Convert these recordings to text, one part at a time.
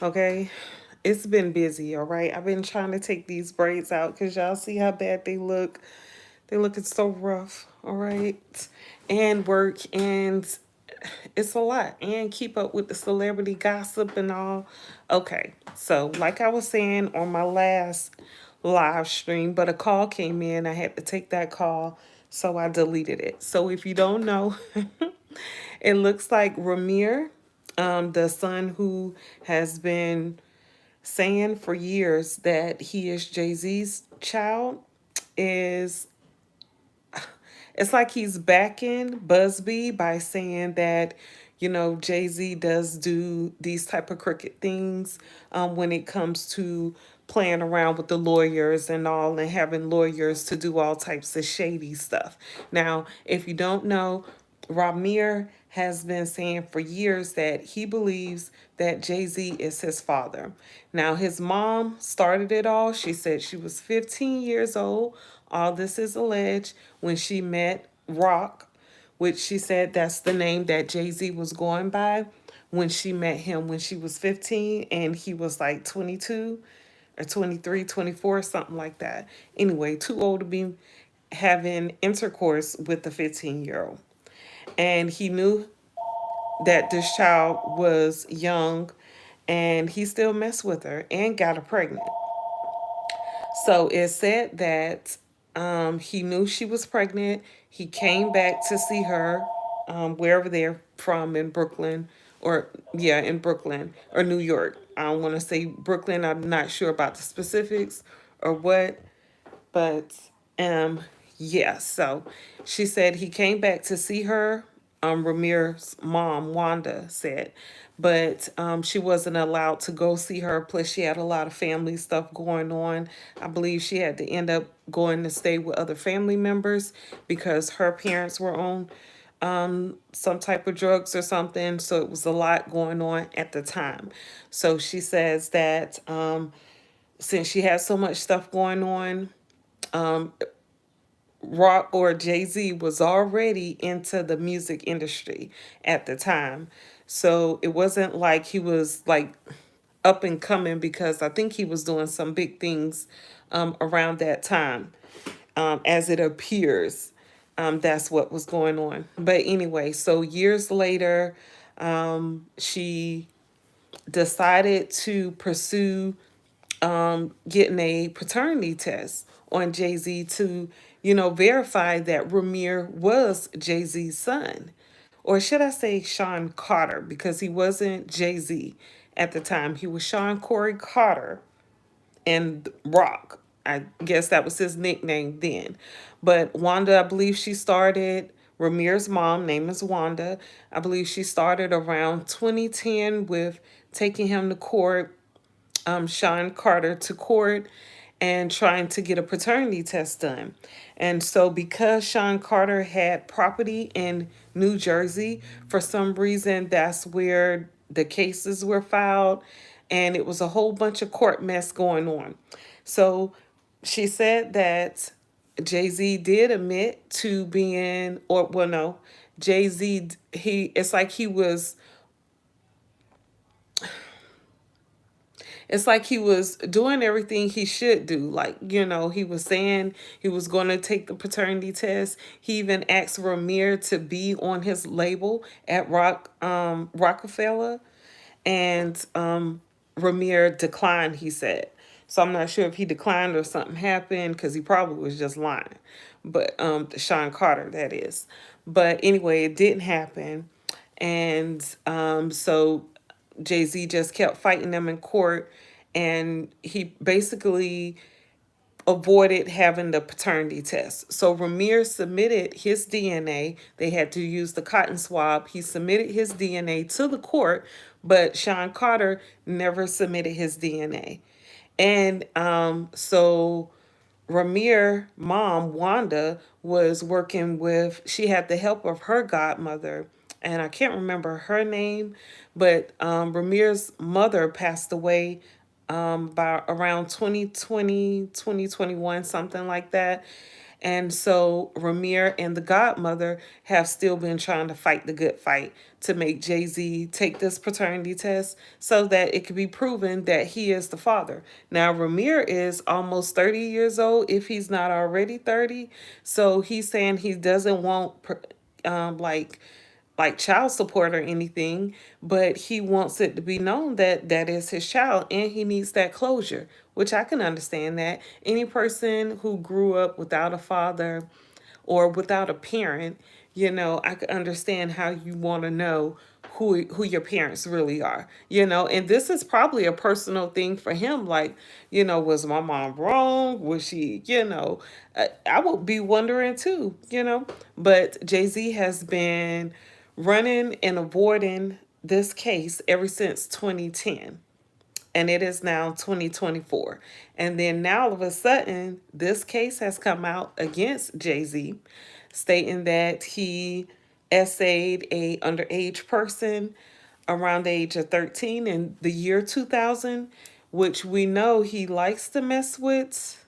Okay. It's been busy, all right? I've been trying to take these braids out because y'all see how bad they look. They looking so rough, all right? And work, and it's a lot. And keep up with the celebrity gossip and all. Okay, so like I was saying on my last live stream, but a call came in. I had to take that call, so I deleted it. So if you don't know, it looks like Rahmir, the son who has been saying for years that he is Jay-Z's child, is it's like he's backing Busby by saying that, Jay-Z does do these type of crooked things when it comes to playing around with the lawyers and all, and having lawyers to do all types of shady stuff. Now, if you don't know, Rahmir has been saying for years that he believes that Jay-Z is his father. Now, his mom started it all. She said she was 15 years old. All this is alleged when she met Rock, which she said that's the name that Jay-Z was going by when she met him when she was 15 and he was like 22 or 23, 24, something like that. Anyway, too old to be having intercourse with the 15-year-old. And he knew that this child was young, and he still messed with her and got her pregnant. So it said that he knew she was pregnant. He came back to see her wherever they're from in Brooklyn, or yeah, in Brooklyn or New York. I don't want to say Brooklyn. I'm not sure about the specifics or what, but um, yeah. So she said he came back to see her. Ramir's mom, Wanda, said, but she wasn't allowed to go see her. Plus, she had a lot of family stuff going on. I believe she had to end up going to stay with other family members because her parents were on some type of drugs or something. So it was a lot going on at the time. So she says that since she had so much stuff going on, Rock or Jay-Z was already into the music industry at the time. So it wasn't like he was like up and coming, because I think he was doing some big things around that time, as it appears. That's what was going on. But anyway, so years later, she decided to pursue getting a paternity test on Jay-Z to, verify that Rahmir was Jay-Z's son. Or should I say Sean Carter, because he wasn't Jay-Z at the time. He was Sean Corey Carter and Rock. I guess that was his nickname then. But Wanda, I believe she started, Rahmir's mom, name is Wanda. I believe she started around 2010 with taking him to court, Sean Carter to court, and trying to get a paternity test done. And so, because Sean Carter had property in New Jersey, for some reason, that's where the cases were filed. And it was a whole bunch of court mess going on. So, she said that Jay-Z did admit to being, or well, no, Jay-Z, it's like he was it's like he was doing everything he should do. Like, he was saying he was going to take the paternity test. He even asked Rahmir to be on his label at Rockefeller. And Rahmir declined, he said. So I'm not sure if he declined or something happened, because he probably was just lying. But Sean Carter, that is. But anyway, it didn't happen. And so Jay-Z just kept fighting them in court, and he basically avoided having the paternity test. So Rahmir submitted his DNA. They had to use the cotton swab. He submitted his DNA to the court, but Sean Carter never submitted his DNA. And so Rahmir mom, Wanda, was working with, she had the help of her godmother, and I can't remember her name, but Rahmir's mother passed away by around 2020, 2021, something like that. And so Rahmir and the godmother have still been trying to fight the good fight to make Jay-Z take this paternity test so that it can be proven that he is the father. Now, Rahmir is almost 30 years old, if he's not already 30. So he's saying he doesn't want like child support or anything, but he wants it to be known that that is his child and he needs that closure, which I can understand that. Any person who grew up without a father or without a parent, I could understand how you want to know who your parents really are, and this is probably a personal thing for him. Like, was my mom wrong? Was she, I would be wondering too, but Jay-Z has been running and avoiding this case ever since 2010, and it is now 2024. And then now all of a sudden, this case has come out against Jay-Z, stating that he essayed a underage person around the age of 13 in the year 2000, which we know he likes to mess with.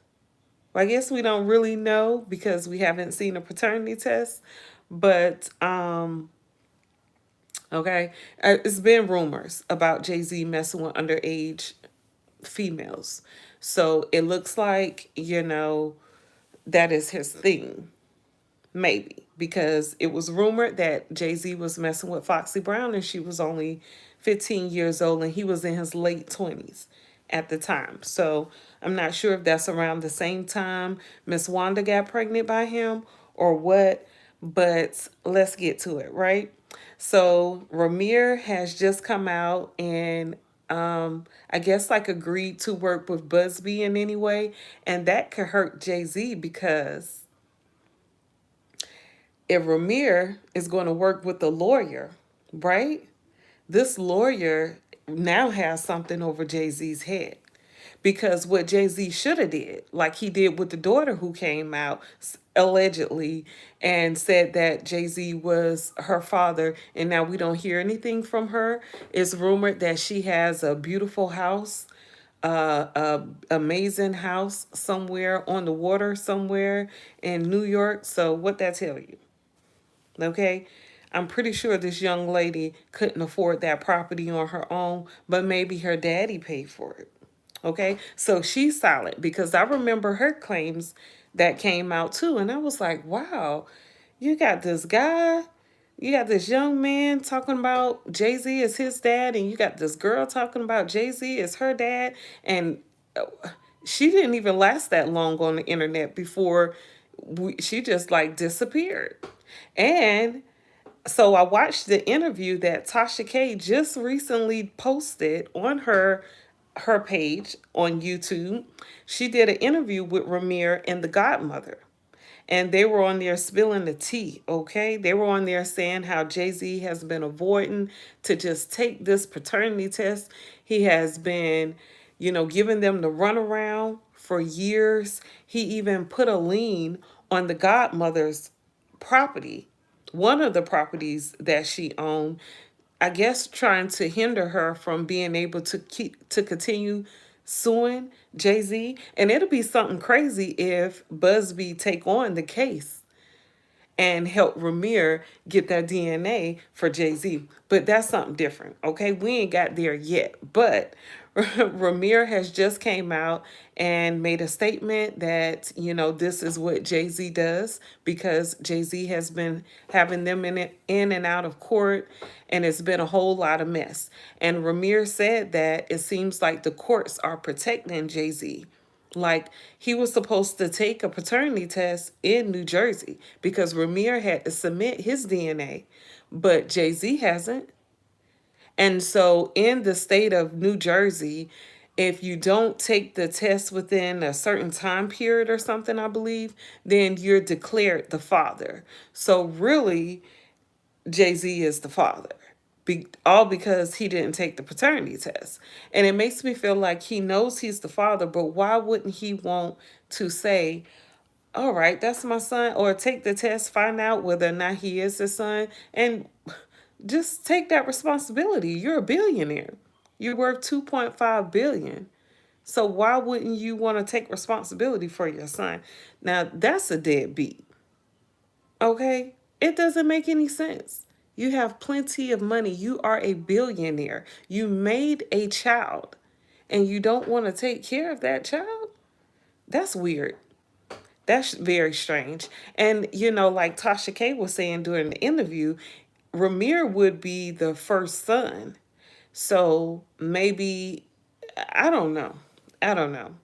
Well, I guess we don't really know because we haven't seen a paternity test, but okay, it's been rumors about Jay-Z messing with underage females. So it looks like, that is his thing. Maybe. Because it was rumored that Jay-Z was messing with Foxy Brown and she was only 15 years old and he was in his late 20s at the time. So I'm not sure if that's around the same time Miss Wanda got pregnant by him or what, but let's get to it, right? So Rahmir has just come out and I guess like agreed to work with Buzzbee in any way, and that could hurt Jay-Z because if Rahmir is going to work with the lawyer, right? This lawyer now has something over Jay-Z's head. Because what Jay-Z should have did, like he did with the daughter who came out allegedly and said that Jay-Z was her father, and now we don't hear anything from her. It's rumored that she has a beautiful house, a amazing house somewhere on the water somewhere in New York. So what that tell you? Okay. I'm pretty sure this young lady couldn't afford that property on her own, but maybe her daddy paid for it. Okay. So she's solid because I remember her claims that came out too. And I was like, wow, you got this guy, you got this young man talking about Jay-Z as his dad, and you got this girl talking about Jay-Z as her dad. And she didn't even last that long on the internet before she just like disappeared. And so I watched the interview that Tasha K just recently posted on her page on YouTube. She did an interview with Rahmir and the godmother. And they were on there spilling the tea, okay? They were on there saying how Jay-Z has been avoiding to just take this paternity test. He has been, giving them the runaround for years. He even put a lien on the godmother's property, one of the properties that she owned, I guess trying to hinder her from being able to continue suing Jay-Z. And it'll be something crazy if Buzzbee take on the case and help Rahmir get that DNA for Jay-Z. But that's something different, okay? We ain't got there yet. But Rahmir has just came out and made a statement that, this is what Jay-Z does because Jay-Z has been having them in and out of court, and it's been a whole lot of mess. And Rahmir said that it seems like the courts are protecting Jay-Z. Like he was supposed to take a paternity test in New Jersey because Rahmir had to submit his DNA, but Jay-Z hasn't. And so in the state of New Jersey, if you don't take the test within a certain time period or something, I believe, then you're declared the father. So really, Jay-Z is the father. All because he didn't take the paternity test. And it makes me feel like he knows he's the father, but why wouldn't he want to say, all right, that's my son, or take the test, find out whether or not he is his son, and just take that responsibility. You're a billionaire. You're worth 2.5 billion. So why wouldn't you want to take responsibility for your son? Now, that's a deadbeat. Okay? It doesn't make any sense. You have plenty of money. You are a billionaire. You made a child and you don't want to take care of that child? That's weird. That's very strange. And, like Tasha K was saying during the interview, Rahmir would be the first son. So maybe, I don't know. I don't know.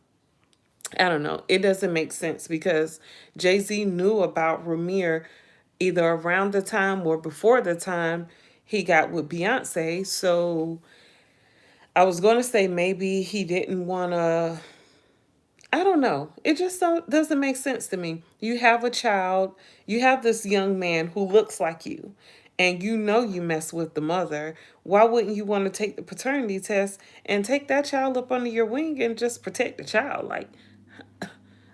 I don't know. It doesn't make sense because Jay-Z knew about Rahmir either around the time or before the time he got with Beyonce. So I was going to say maybe he didn't want to. I don't know. It just doesn't make sense to me. You have a child, you have this young man who looks like you, and you mess with the mother. Why wouldn't you want to take the paternity test and take that child up under your wing and just protect the child? Like,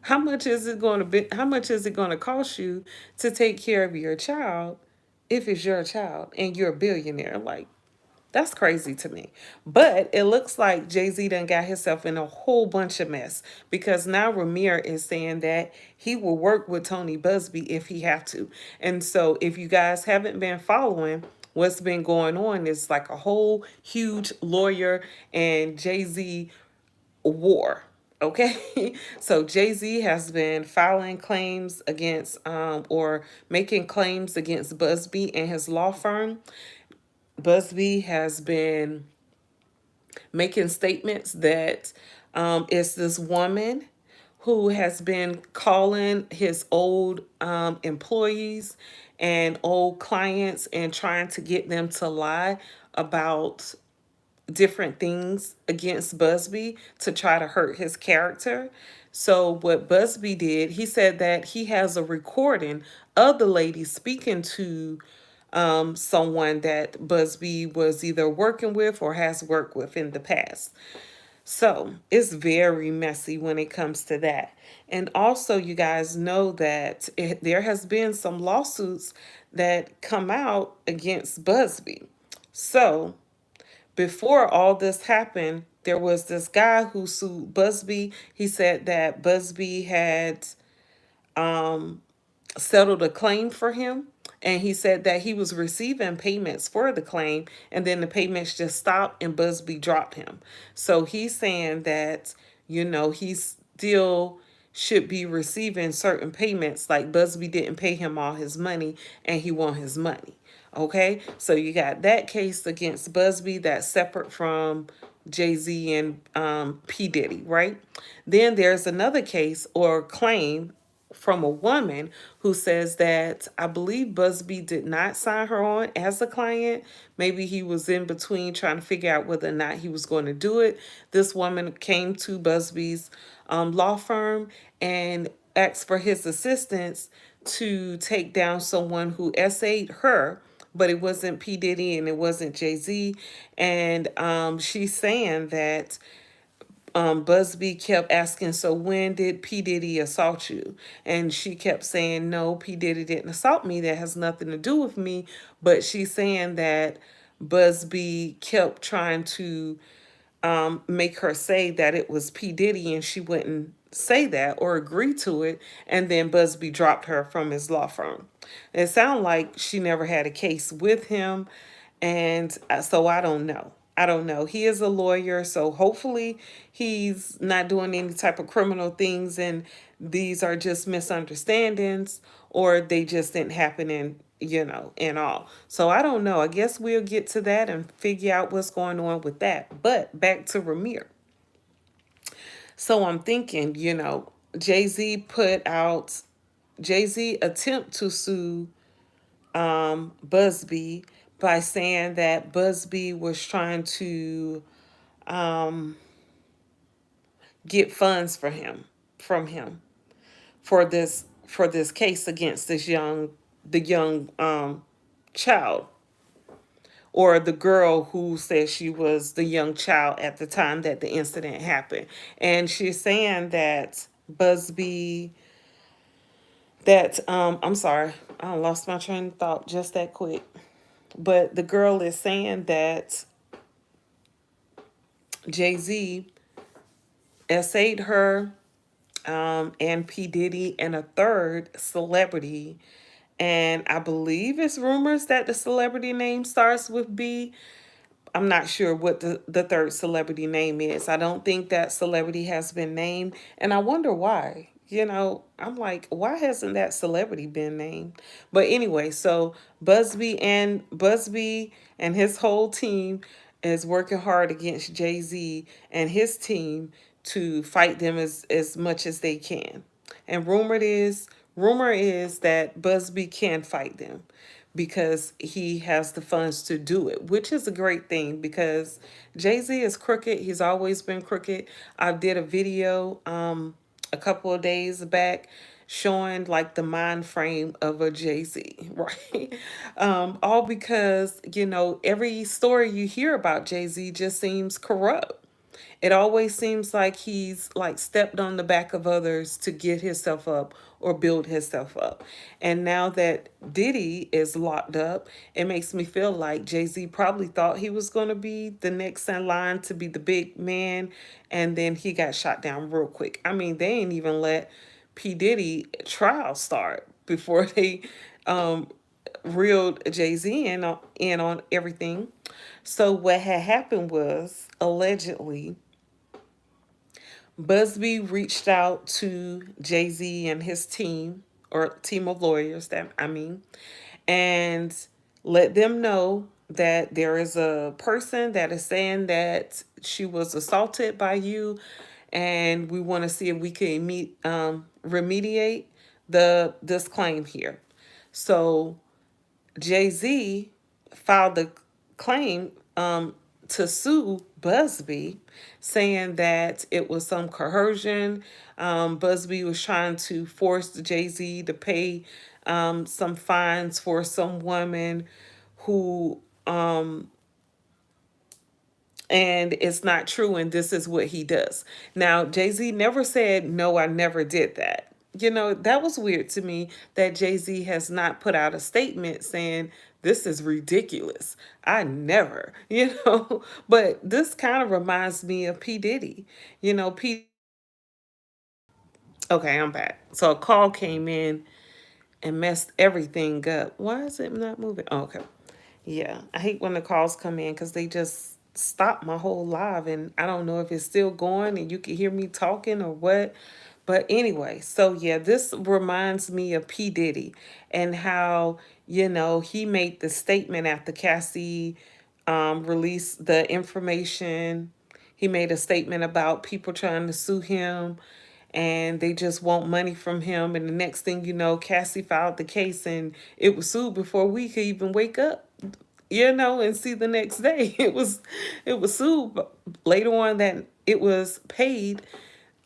how much is it going to be? How much is it going to cost you to take care of your child if it's your child and you're a billionaire? Like, that's crazy to me. But it looks like Jay-Z done got himself in a whole bunch of mess because now Rahmir is saying that he will work with Tony Buzzbee if he have to. And so if you guys haven't been following, what's been going on is like a whole huge lawyer and Jay-Z war. Okay, so Jay-Z has been filing claims against or making claims against Buzzbee and his law firm. Buzzbee has been making statements that it's this woman who has been calling his old employees and old clients and trying to get them to lie about different things against Buzzbee to try to hurt his character. So what Buzzbee did, he said that he has a recording of the lady speaking to someone that Buzzbee was either working with or has worked with in the past. So it's very messy when it comes to that. And also, you guys know that there has been some lawsuits that come out against Buzzbee. So before all this happened, there was this guy who sued Buzzbee. He said that Buzzbee had settled a claim for him. And he said that he was receiving payments for the claim, and then the payments just stopped and Busby dropped him. So he's saying that, he still should be receiving certain payments, like Busby didn't pay him all his money and he want his money. Okay, so you got that case against Busby that's separate from Jay-Z and P. Diddy, right? Then there's another case or claim from a woman who says that I believe Buzzbee did not sign her on as a client. Maybe he was in between trying to figure out whether or not he was going to do it. This woman came to Buzzbee's law firm and asked for his assistance to take down someone who essayed her, but it wasn't P. Diddy and it wasn't Jay-Z. And she's saying that Busby kept asking, so when did P. Diddy assault you? And she kept saying, no, P. Diddy didn't assault me. That has nothing to do with me. But she's saying that Busby kept trying to make her say that it was P. Diddy and she wouldn't say that or agree to it. And then Busby dropped her from his law firm. It sounded like she never had a case with him. And so I don't know. I don't know. He is a lawyer, so hopefully he's not doing any type of criminal things and these are just misunderstandings or they just didn't happen in all. So I don't know. I guess we'll get to that and figure out what's going on with that. But back to Rahmir. So I'm thinking, Jay-Z attempt to sue Buzzbee by saying that Buzzbee was trying to get funds from him for this case against the young child, or the girl who said she was the young child at the time that the incident happened. And she's saying that Buzzbee I'm sorry, I lost my train of thought just that quick. But the girl is saying that Jay-Z essayed her, and P. Diddy, and a third celebrity. And I believe it's rumors that the celebrity name starts with B. I'm not sure what the third celebrity name is. I don't think that celebrity has been named. And I wonder why. I'm like, why hasn't that celebrity been named? But anyway, so Busby and his whole team is working hard against Jay-Z and his team to fight them as much as they can. And rumor is that Busby can fight them because he has the funds to do it, which is a great thing because Jay-Z is crooked. He's always been crooked. I did a video a couple of days back showing like the mind frame of a Jay-Z, right? All because, every story you hear about Jay-Z just seems corrupt. It always seems like he's like stepped on the back of others to get himself up or build himself up. And now that Diddy is locked up, it makes me feel like Jay-Z probably thought he was going to be the next in line to be the big man. And then he got shot down real quick. I mean, they ain't even let P. Diddy trial start before they reeled Jay-Z in on everything. So what had happened was allegedly Busby reached out to Jay-Z and his team, or team of lawyers, that I mean, and let them know that there is a person that is saying that she was assaulted by you, and we want to see if we can remediate this claim here. So Jay-Z filed the claim to sue Busby, saying that it was some coercion. Busby was trying to force Jay-Z to pay some fines for some woman who, and it's not true, and this is what he does. Now, Jay-Z never said, no, I never did that. That was weird to me that Jay-Z has not put out a statement saying, this is ridiculous. I never, but this kind of reminds me of P. Diddy. Okay, I'm back. So a call came in and messed everything up. Why is it not moving? Oh, okay. Yeah, I hate when the calls come in because they just stop my whole live, and I don't know if it's still going and you can hear me talking or what. But anyway, so yeah, this reminds me of P. Diddy and how, he made the statement after Cassie released the information. He made a statement about people trying to sue him and they just want money from him. And the next thing you know, Cassie filed the case and it was sued before we could even wake up, and see the next day. It was sued, but later on that it was paid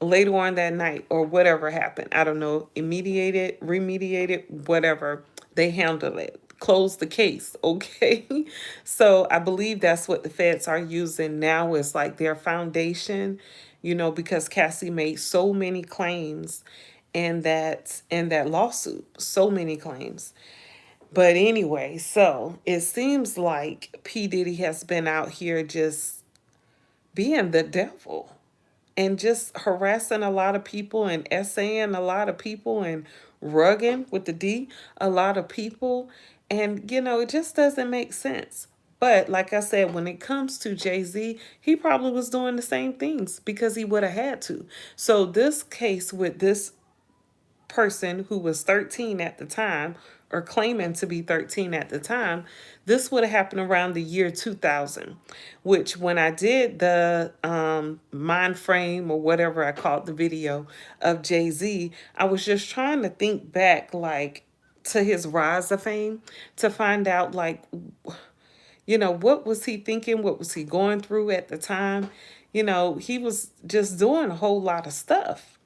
later on that night or whatever happened. I don't know, immediated, remediated, whatever. They handled it. Closed the case, okay? So I believe that's what the feds are using now is like their foundation, because Cassie made so many claims in that lawsuit. So many claims. But anyway, so it seems like P. Diddy has been out here just being the devil and just harassing a lot of people and essaying a lot of people and rugging with the D a lot of people. And, it just doesn't make sense. But like I said, when it comes to Jay-Z, he probably was doing the same things because he would have had to. So this case with this person who was 13 at the time or claiming to be 13 at the time, this would have happened around the year 2000, which when I did the mind frame or whatever I called the video of Jay-Z, I was just trying to think back like to his rise of fame to find out like, what was he thinking? What was he going through at the time? He was just doing a whole lot of stuff.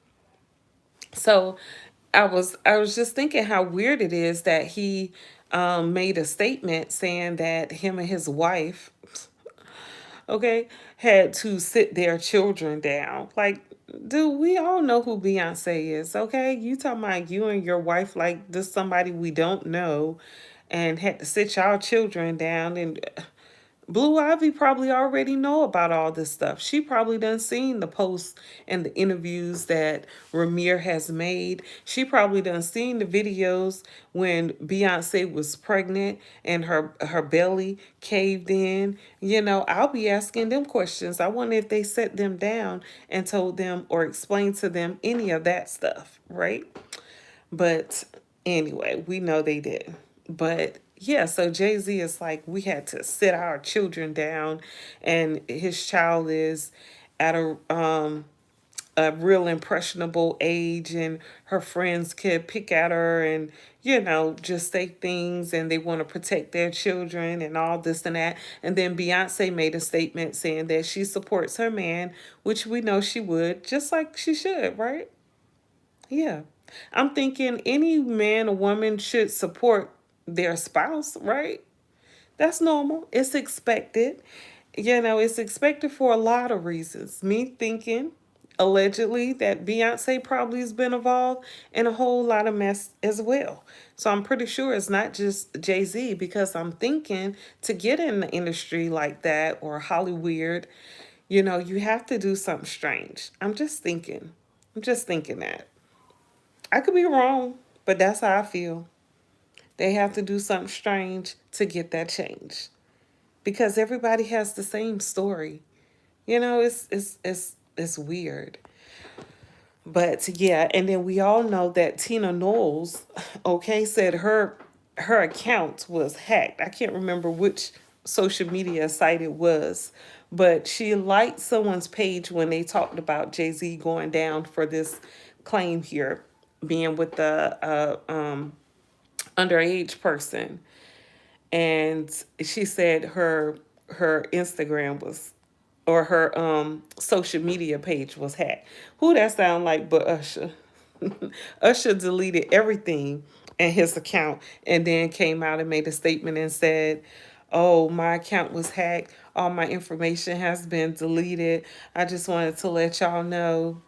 So I was just thinking how weird it is that he made a statement saying that him and his wife, okay, had to sit their children down. Like, dude, we all know who Beyonce is, okay? You talking about you and your wife like this somebody we don't know and had to sit y'all children down and Blue Ivy probably already know about all this stuff. She probably done seen the posts and the interviews that Rahmir has made. She probably done seen the videos when Beyonce was pregnant and her belly caved in. You know, I'll be asking them questions. I wonder if they set them down and told them or explained to them any of that stuff, right? But anyway, we know they did. But yeah, so Jay-Z is like, we had to sit our children down, and his child is at a real impressionable age, and her friends could pick at her and, you know, just say things, and they want to protect their children and all this and that. And then Beyonce made a statement saying that she supports her man, which we know she would, just like she should, right? Yeah. I'm thinking any man or woman should support their spouse, right? That's normal. It's expected. You know, it's expected for a lot of reasons. Me thinking, allegedly, that Beyonce probably has been involved in a whole lot of mess as well. So I'm pretty sure it's not just Jay-Z, because I'm thinking to get in the industry like that or Hollywood, you know, you have to do something strange. I'm just thinking. I'm just thinking that. I could be wrong, but that's how I feel. They have to do something strange to get that change, because everybody has the same story. You know, it's weird. But yeah, and then we all know that Tina Knowles, okay, said her account was hacked. I can't remember which social media site it was, but she liked someone's page when they talked about Jay-Z going down for this claim here, being with the underage person. And she said her Instagram was, or her social media page was hacked. Who that sound like but Usher? Usher deleted everything in his account and then came out and made a statement and said, "Oh, my account was hacked. All my information has been deleted. I just wanted to let y'all know."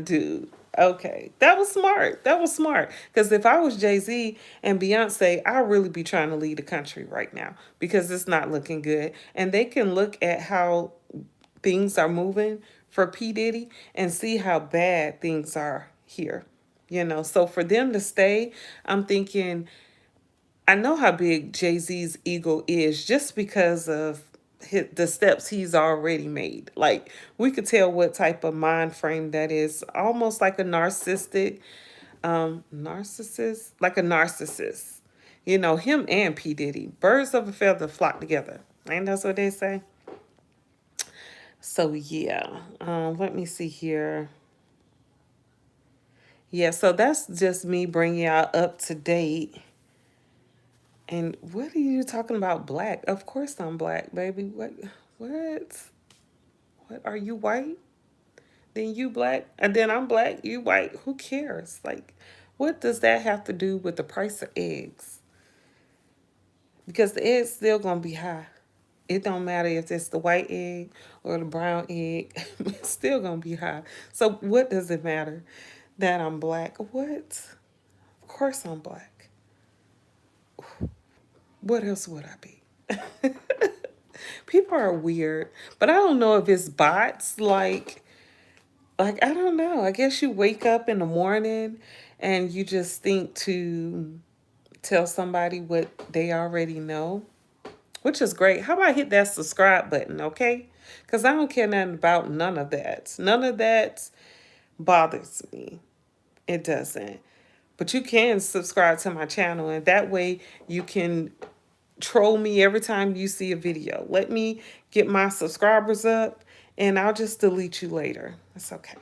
Dude, okay, that was smart. That was smart. Because if I was Jay-Z and Beyonce, I'd really be trying to lead the country right now, because it's not looking good. And they can look at how things are moving for P. Diddy and see how bad things are here. You know, so for them to stay, I'm thinking, I know how big Jay-Z's ego is just because of the steps he's already made. Like, we could tell what type of mind frame that is. Almost like a narcissist, like a narcissist. You know, him and P. Diddy, birds of a feather flock together. Ain't that what they say? So yeah, let me see here. Yeah, so that's just me bringing y'all up to date. And what are you talking about? Black? Of course I'm black, baby. What? What? What? Are you white? Then you black, and then I'm black. You white. Who cares? Like, what does that have to do with the price of eggs? Because the egg's still gonna be high. It don't matter if it's the white egg or the brown egg. It's still gonna be high. So what does it matter that I'm black? What? Of course I'm black. What else would I be? People are weird, but I don't know if it's bots. Like I don't know. I guess you wake up in the morning and you just think to tell somebody what they already know, which is great. How about hit that subscribe button, okay? Because I don't care nothing about none of that. None of that bothers me. It doesn't. But you can subscribe to my channel, and that way you can troll me every time you see a video. Let me get my subscribers up, and I'll just delete you later. It's okay.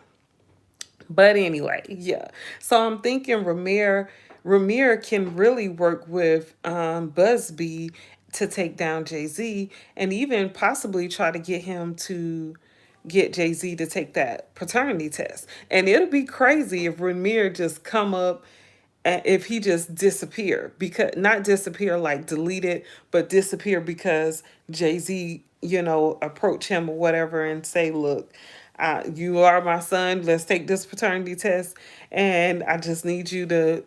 But anyway, yeah. So I'm thinking Rahmir can really work with Buzzbee to take down Jay-Z, and even possibly try to get him to get Jay-Z to take that paternity test. And it'll be crazy if Rahmir just come up, if he just disappear, because not disappear like deleted, but disappear because Jay-Z, you know, approach him or whatever and say, look, You are my son. Let's take this paternity test. And I just need you to,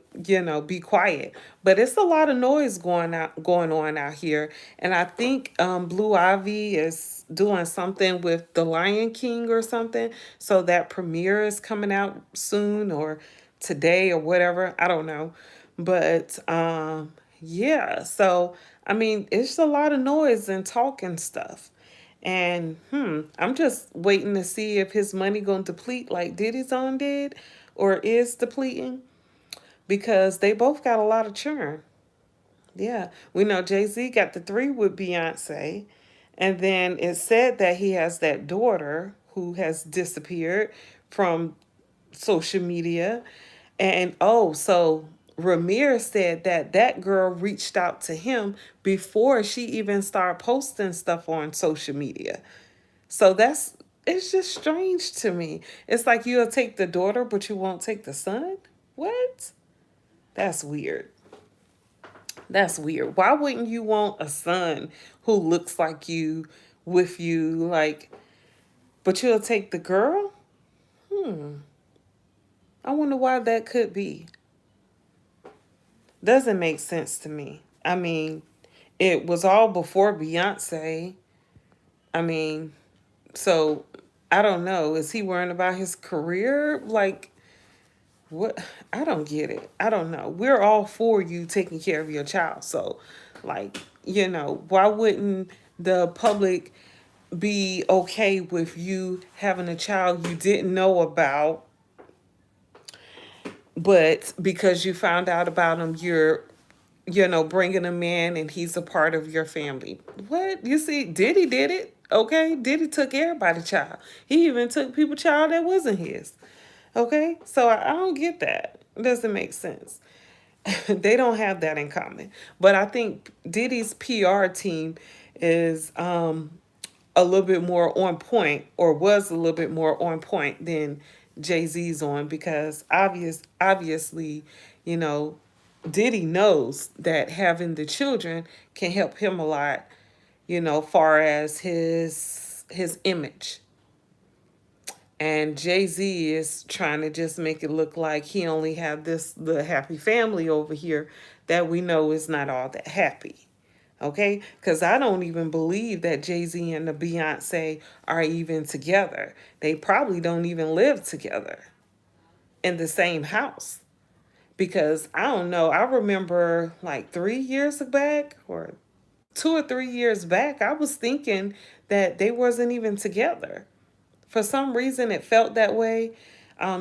be quiet. But it's a lot of noise going on out here. And I think Blue Ivy is doing something with The Lion King or something. So that premiere is coming out soon or today or whatever. I don't know. But yeah, so I mean, it's a lot of noise and talk and stuff. And I'm just waiting to see if his money gonna deplete like Diddy's on did, or is depleting, because they both got a lot of churn. Yeah, we know Jay-Z got the three with Beyonce, and then it said that he has that daughter who has disappeared from social media. And oh, so Rahmir said that that girl reached out to him before she even started posting stuff on social media. So it's just strange to me. It's like you'll take the daughter, but you won't take the son? What? That's weird. That's weird. Why wouldn't you want a son who looks like you with you, like, but you'll take the girl? Hmm. I wonder why that could be. Doesn't make sense to me. I mean, it was all before Beyonce. I mean, so I don't know. Is he worrying about his career? Like, what? I don't get it. I don't know. We're all for you taking care of your child. So, like, why wouldn't the public be okay with you having a child you didn't know about, but because you found out about him, you're bringing him in and he's a part of your family? What? You see, Diddy did it. Okay, Diddy took everybody's child. He even took people's child that wasn't his. Okay, so I don't get that. It doesn't make sense. They don't have that in common. But I think Diddy's PR team is a little bit more on point, or was a little bit more on point than Jay-Z's on, because obviously, you know, Diddy knows that having the children can help him a lot, far as his image. And Jay-Z is trying to just make it look like he only have the happy family over here that we know is not all that happy. Okay? Because I don't even believe that Jay-Z and the Beyonce are even together. They probably don't even live together in the same house. Because I don't know, I remember like 3 years back, or 2 or 3 years back, I was thinking that they wasn't even together. For some reason, it felt that way.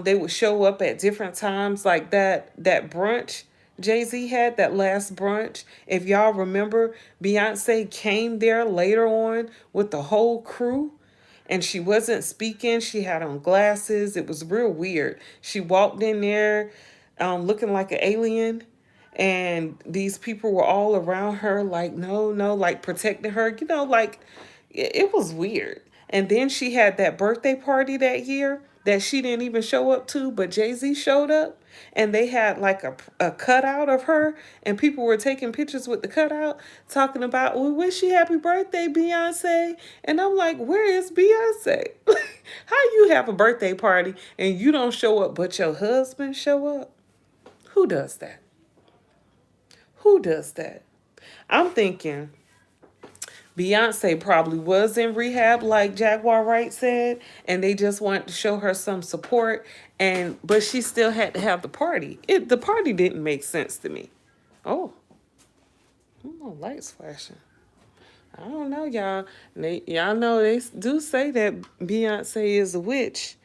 They would show up at different times, like that brunch Jay-Z had, that last brunch. If y'all remember, Beyonce came there later on with the whole crew, and she wasn't speaking. She had on glasses. It was real weird. She walked in there looking like an alien, and these people were all around her, like, no, no, like protecting her, like it was weird. And then she had that birthday party that year that she didn't even show up to, but Jay-Z showed up. And they had like a cutout of her, and people were taking pictures with the cutout, talking about, we wish you happy birthday, Beyonce. And I'm like, where is Beyonce? How you have a birthday party and you don't show up, but your husband show up? Who does that? Who does that? I'm thinking Beyonce probably was in rehab, like Jaguar Wright said, and they just wanted to show her some support. But she still had to have the party. The party didn't make sense to me. Oh, lights flashing. I don't know, y'all. Y'all know they do say that Beyonce is a witch,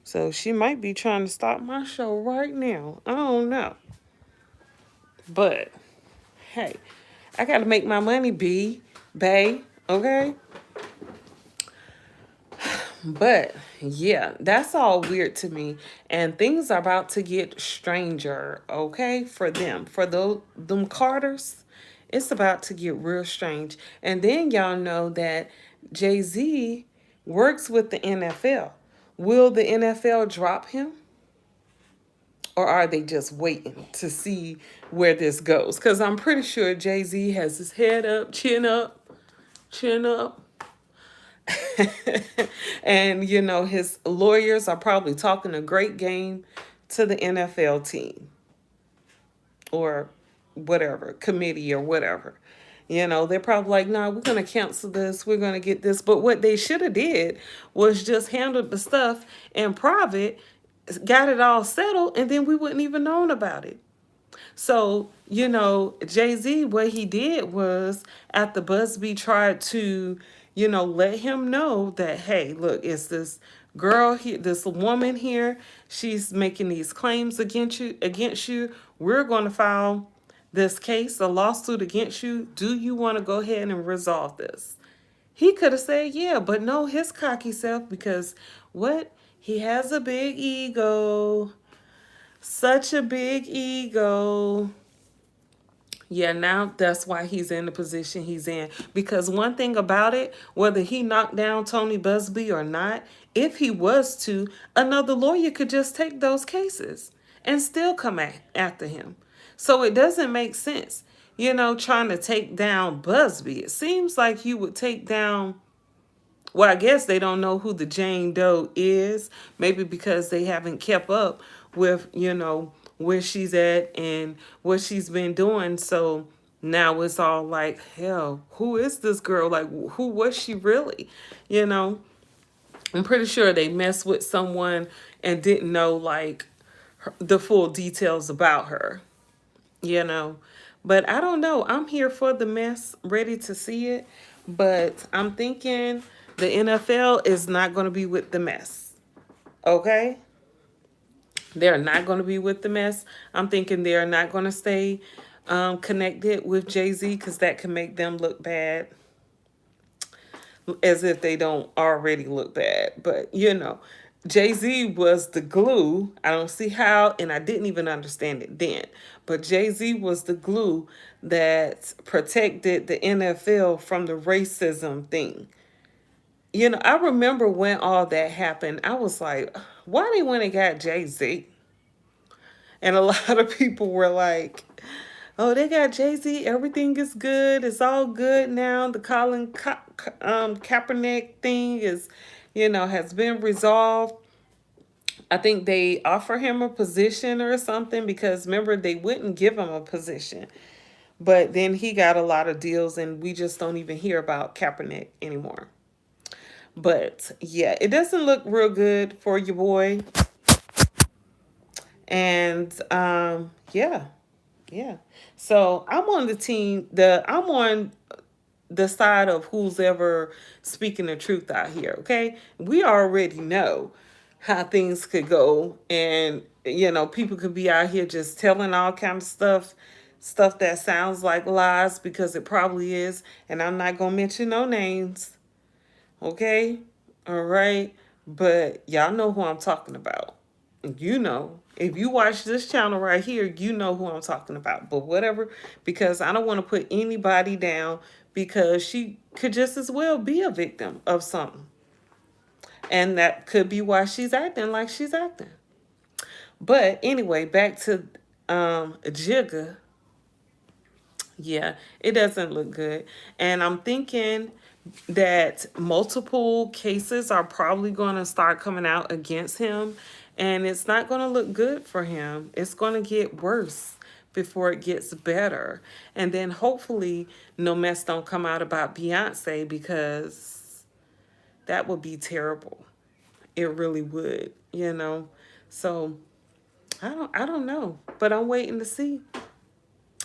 so she might be trying to stop my show right now. I don't know, but hey, I got to make my money, Bay, okay? But yeah, that's all weird to me. And things are about to get stranger, okay? For them. For them Carters, it's about to get real strange. And then y'all know that Jay-Z works with the NFL. Will the NFL drop him? Or are they just waiting to see where this goes? Because I'm pretty sure Jay-Z has his head up, chin up, And, his lawyers are probably talking a great game to the NFL team or whatever, committee or whatever. They're probably like, no, we're going to cancel this. We're going to get this. But what they should have did was just handled the stuff in private, got it all settled, and then we wouldn't even known about it. So, Jay-Z, what he did was after Busby tried to, let him know that, hey, look, it's this girl here, this woman here, she's making these claims against you. We're going to file this case, a lawsuit against you. Do you want to go ahead and resolve this? He could have said, yeah, but no, his cocky self, because what? He has a big ego. Such a big ego. Yeah, now that's why he's in the position he's in. Because one thing about it, whether he knocked down Tony Buzzbee or not, if he was to, another lawyer could just take those cases and still come after him. So it doesn't make sense, trying to take down Buzzbee. It seems like you would take down, well, I guess they don't know who the Jane Doe is. Maybe because they haven't kept up with, where she's at and what she's been doing. So now it's all like, hell, who is this girl? Like, who was she really? I'm pretty sure they messed with someone and didn't know, like, the full details about her, you know. But I don't know. I'm here for the mess, ready to see it. But I'm thinking the NFL is not going to be with the mess. Okay? They're not going to be with the mess. I'm thinking they're not going to stay connected with Jay-Z because that can make them look bad, as if they don't already look bad. But, Jay-Z was the glue. I don't see how, and I didn't even understand it then. But Jay-Z was the glue that protected the NFL from the racism thing. I remember when all that happened, I was like, why they went and got Jay-Z? And a lot of people were like, oh, they got Jay-Z. Everything is good. It's all good now. The Kaepernick thing is, has been resolved. I think they offer him a position or something because remember, they wouldn't give him a position. But then he got a lot of deals and we just don't even hear about Kaepernick anymore. But yeah, it doesn't look real good for your boy. And yeah. Yeah. So I'm on the team. I'm on the side of who's ever speaking the truth out here. Okay. We already know how things could go. And, people could be out here just telling all kind of stuff that sounds like lies because it probably is. And I'm not going to mention no names. Okay. All right. But y'all know who I'm talking about. If you watch this channel right here, you know who I'm talking about. But whatever, because I don't want to put anybody down because she could just as well be a victim of something. And that could be why she's acting like she's acting. But anyway, back to Jigga. Yeah, it doesn't look good. And I'm thinking that multiple cases are probably going to start coming out against him. And it's not going to look good for him. It's going to get worse before it gets better. And then hopefully no mess don't come out about Beyonce because that would be terrible. It really would, So I don't know, but I'm waiting to see.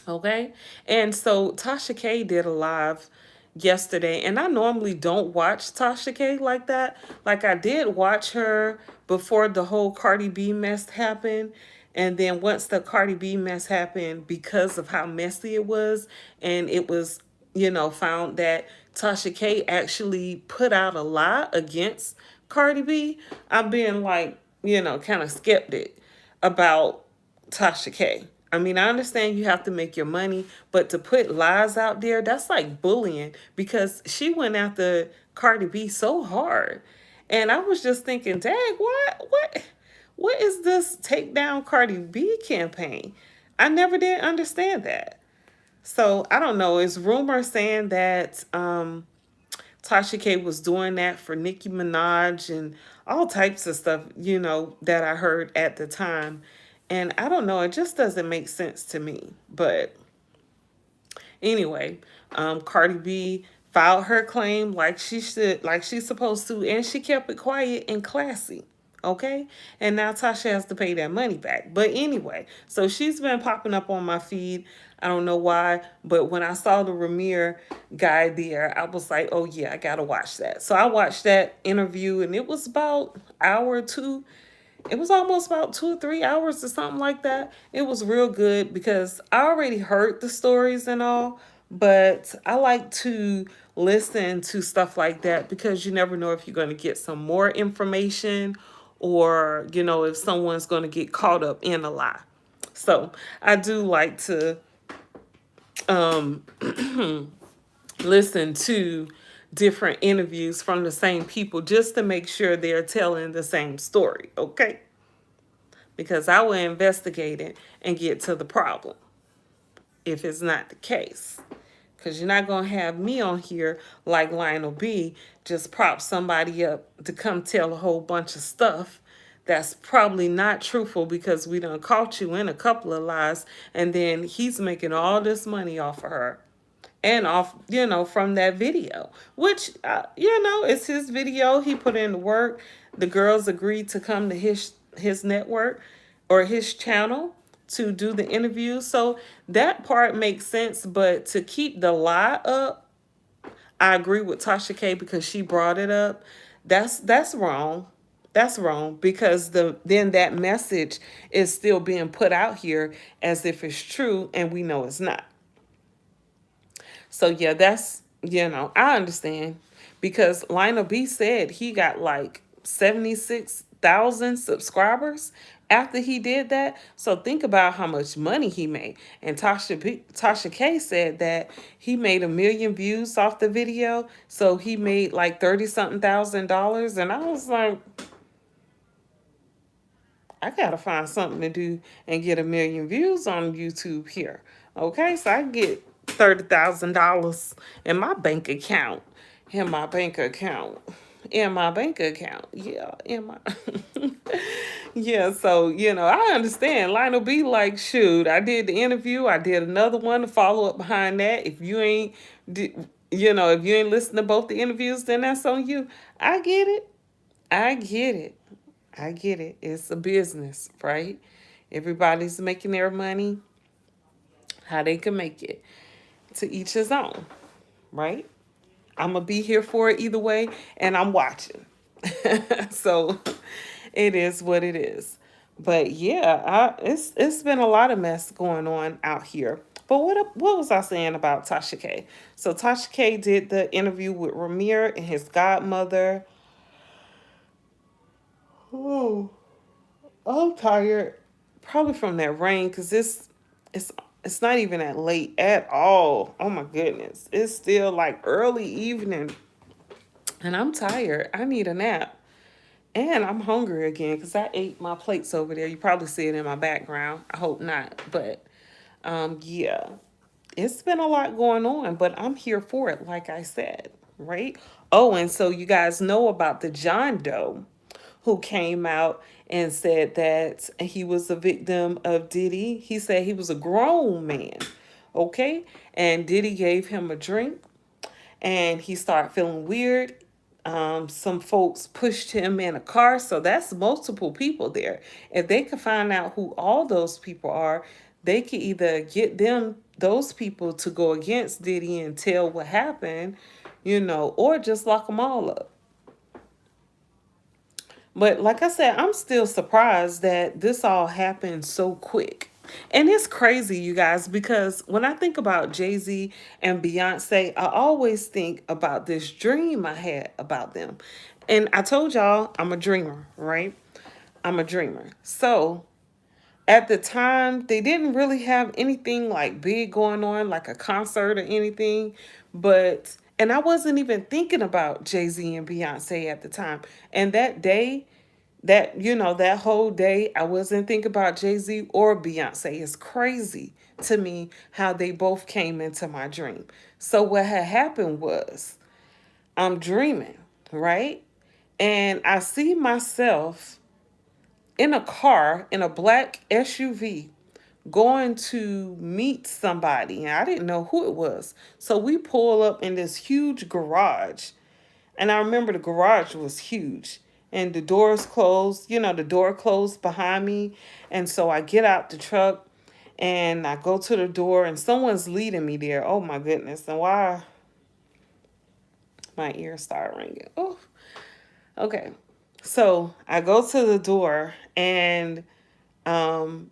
Okay. And so Tasha K did a live yesterday, and I normally don't watch Tasha K like that. Like I did watch her before the whole Cardi B mess happened. And then once the Cardi B mess happened, because of how messy it was, and it was, found that Tasha K actually put out a lie against Cardi B, I'm being like, kind of skeptic about Tasha K. I mean, I understand you have to make your money, but to put lies out there, that's like bullying because she went after Cardi B so hard. And I was just thinking, dang, what is this take down Cardi B campaign? I never did understand that. So I don't know. Is rumor saying that Tasha K was doing that for Nicki Minaj and all types of stuff, that I heard at the time. And I don't know, it just doesn't make sense to me. But anyway, Cardi B filed her claim like she should, like she's supposed to, and she kept it quiet and classy. Okay, and now Tasha has to pay that money back. But anyway, so she's been popping up on my feed. I don't know why, but when I saw the Rahmir guy there, I was like, oh yeah, I gotta watch that. So I watched that interview, and it was about an hour or two. It was almost about 2 or 3 hours or something like that. It was real good because I already heard the stories and all, but I like to listen to stuff like that because you never know if you're going to get some more information, or, if someone's going to get caught up in a lie. So I do like to um, listen to different interviews from the same people just to make sure they're telling the same story, okay? Because I will investigate it and get to the problem if it's not the case. Because you're not going to have me on here like Lionel B just prop somebody up to come tell a whole bunch of stuff that's probably not truthful because we done caught you in a couple of lies, and then he's making all this money off of her and off, from that video, which, it's his video. He put in the work. The girls agreed to come to his network or his channel to do the interview. So that part makes sense. But to keep the lie up, I agree with Tasha K because she brought it up. That's wrong. That's wrong because then that message is still being put out here as if it's true, and we know it's not. So yeah, that's, I understand because Lionel B said he got like 76,000 subscribers after he did that. So think about how much money he made. And Tasha K said that he made 1 million views off the video. So he made like 30 something $1,000. And I was like, I gotta find something to do and get 1 million views on YouTube here. Okay, so I get $30,000 in my bank account. In my bank account. In my bank account. Yeah, in my yeah, so I understand. Lionel B like, shoot, I did the interview, I did another one to follow up behind that. If you ain't if you ain't listened to both the interviews, then that's on you. I get it. I get it. I get it. It's a business, right? Everybody's making their money how they can make it. To each his own, right? I'm going to be here for it either way, and I'm watching. So it is what it is. But yeah, it's been a lot of mess going on out here. But what was I saying about Tasha K? So Tasha K did the interview with Rahmir and his godmother. Oh, I'm tired. Probably from that rain because it's it's not even that late at all. Oh my goodness. It's still like early evening. And I'm tired. I need a nap. And I'm hungry again because I ate my plates over there. You probably see it in my background. I hope not. But yeah. It's been a lot going on, but I'm here for it, like I said, right? Oh, and so you guys know about the John Doe who came out and said that he was a victim of Diddy. He said he was a grown man, okay? And Diddy gave him a drink, and he started feeling weird. Some folks pushed him in a car, so that's multiple people there. If they could find out who all those people are, they could either get those people to go against Diddy and tell what happened, or just lock them all up. But like I said, I'm still surprised that this all happened so quick. And it's crazy, you guys, because when I think about Jay-Z and Beyonce, I always think about this dream I had about them. And I told y'all I'm a dreamer, right? I'm a dreamer. So at the time, they didn't really have anything like big going on, like a concert or anything. And I wasn't even thinking about Jay-Z and Beyonce at the time. And that day, that whole day, I wasn't thinking about Jay-Z or Beyonce. It's crazy to me how they both came into my dream. So what had happened was I'm dreaming, right? And I see myself in a car, in a black SUV, going to meet somebody. And I didn't know who it was. So we pull up in this huge garage. And I remember the garage was huge. And the doors closed, the door closed behind me. And so I get out the truck and I go to the door and someone's leading me there. Oh my goodness. And why my ears start ringing. Oh, okay. So I go to the door and um,